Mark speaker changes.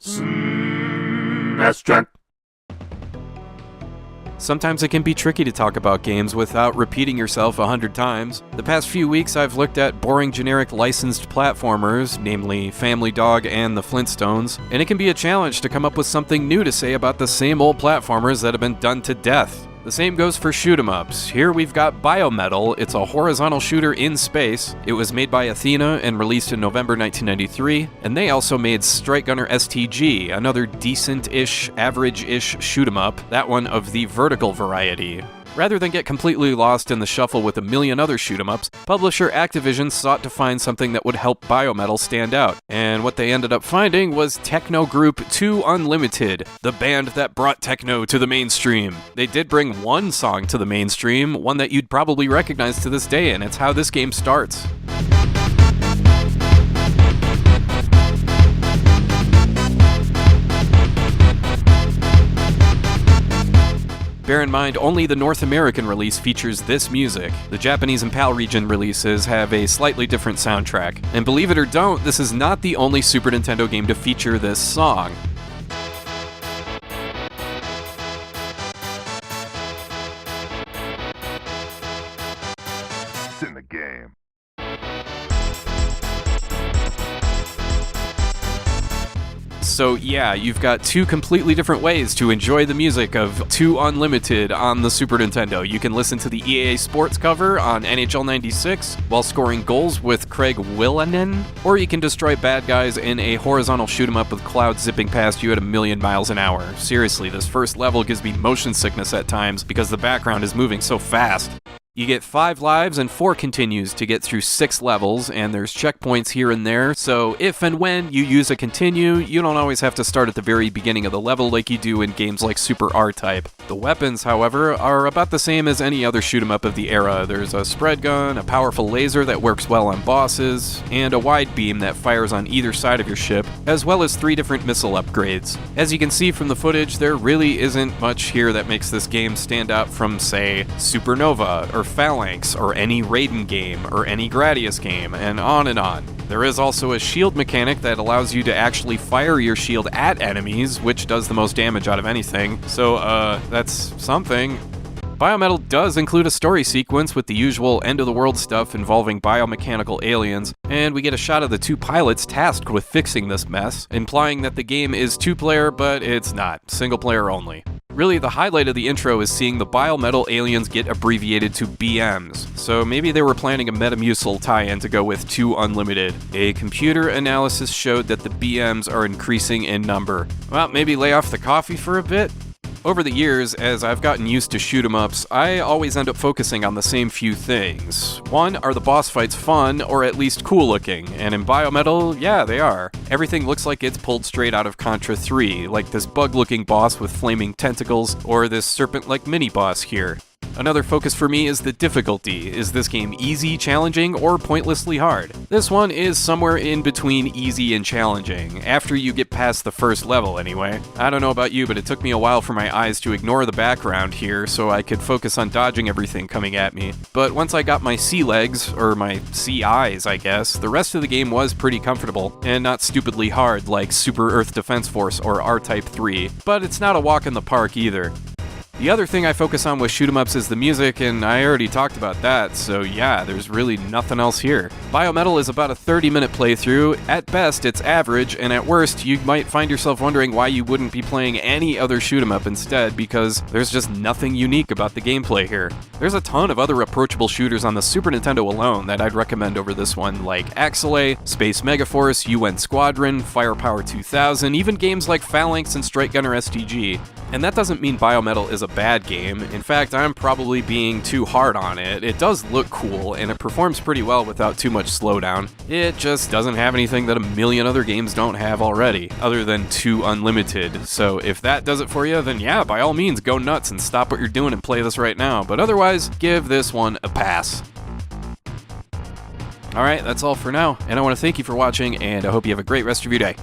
Speaker 1: SNESdrunk.
Speaker 2: Sometimes it can be tricky to talk about games without repeating yourself 100 times. The past few weeks I've looked at boring generic licensed platformers, namely Family Dog and the Flintstones, and it can be a challenge to come up with something new to say about the same old platformers that have been done to death. The same goes for shoot-em-ups. Here we've got BioMetal. It's a horizontal shooter in space. It was made by Athena and released in November 1993, and they also made Strike Gunner STG, another decent-ish, average-ish shoot-em-up, that one of the vertical variety. Rather than get completely lost in the shuffle with a million other shoot-em-ups, publisher Activision sought to find something that would help BioMetal stand out. And what they ended up finding was techno group 2 Unlimited, the band that brought techno to the mainstream. They did bring one song to the mainstream, one that you'd probably recognize to this day, and it's how this game starts. Bear in mind, only the North American release features this music. The Japanese and PAL region releases have a slightly different soundtrack. And believe it or don't, this is not the only Super Nintendo game to feature this song.
Speaker 1: It's in the game.
Speaker 2: So yeah, you've got two completely different ways to enjoy the music of 2 Unlimited on the Super Nintendo. You can listen to the EA Sports cover on NHL 96 while scoring goals with Craig Willanen, or you can destroy bad guys in a horizontal shoot-em-up with clouds zipping past you at 1,000,000 miles an hour. Seriously, this first level gives me motion sickness at times because the background is moving so fast. You get 5 lives and 4 continues to get through 6 levels, and there's checkpoints here and there, so if and when you use a continue, you don't always have to start at the very beginning of the level like you do in games like Super R-Type. The weapons, however, are about the same as any other shoot-em-up of the era. There's a spread gun, a powerful laser that works well on bosses, and a wide beam that fires on either side of your ship, as well as 3 different missile upgrades. As you can see from the footage, there really isn't much here that makes this game stand out from, say, Supernova, or Phalanx, or any Raiden game, or any Gradius game, and on and on. There is also a shield mechanic that allows you to actually fire your shield at enemies, which does the most damage out of anything, so that's something. BioMetal does include a story sequence with the usual end-of-the-world stuff involving biomechanical aliens, and we get a shot of the 2 pilots tasked with fixing this mess, implying that the game is 2-player, but it's not, single-player only. Really, the highlight of the intro is seeing the BioMetal aliens get abbreviated to BMs, so maybe they were planning a Metamucil tie-in to go with 2 Unlimited. A computer analysis showed that the BMs are increasing in number. Well, maybe lay off the coffee for a bit? Over the years, as I've gotten used to shoot-em-ups, I always end up focusing on the same few things. One, are the boss fights fun, or at least cool-looking? And in BioMetal, yeah, they are. Everything looks like it's pulled straight out of Contra 3, like this bug-looking boss with flaming tentacles, or this serpent-like mini-boss here. Another focus for me is the difficulty. Is this game easy, challenging, or pointlessly hard? This one is somewhere in between easy and challenging, after you get past the first level anyway. I don't know about you, but it took me a while for my eyes to ignore the background here so I could focus on dodging everything coming at me. But once I got my sea legs, or my sea eyes I guess, the rest of the game was pretty comfortable, and not stupidly hard like Super Earth Defense Force or R-Type 3, but it's not a walk in the park either. The other thing I focus on with shoot-em-ups is the music, and I already talked about that, so yeah, there's really nothing else here. BioMetal is about a 30-minute playthrough. At best, it's average, and at worst, you might find yourself wondering why you wouldn't be playing any other shoot-em-up instead, because there's just nothing unique about the gameplay here. There's a ton of other approachable shooters on the Super Nintendo alone that I'd recommend over this one, like Axelay, Space Megaforce, UN Squadron, Firepower 2000, even games like Phalanx and Strike Gunner STG. And that doesn't mean BioMetal is a bad game. In fact, I'm probably being too hard on it. It does look cool, and it performs pretty well without too much slowdown. It just doesn't have anything that a million other games don't have already, other than 2 Unlimited. So if that does it for you, then yeah, by all means, go nuts and stop what you're doing and play this right now. But otherwise, give this one a pass. Alright, that's all for now, and I want to thank you for watching, and I hope you have a great rest of your day.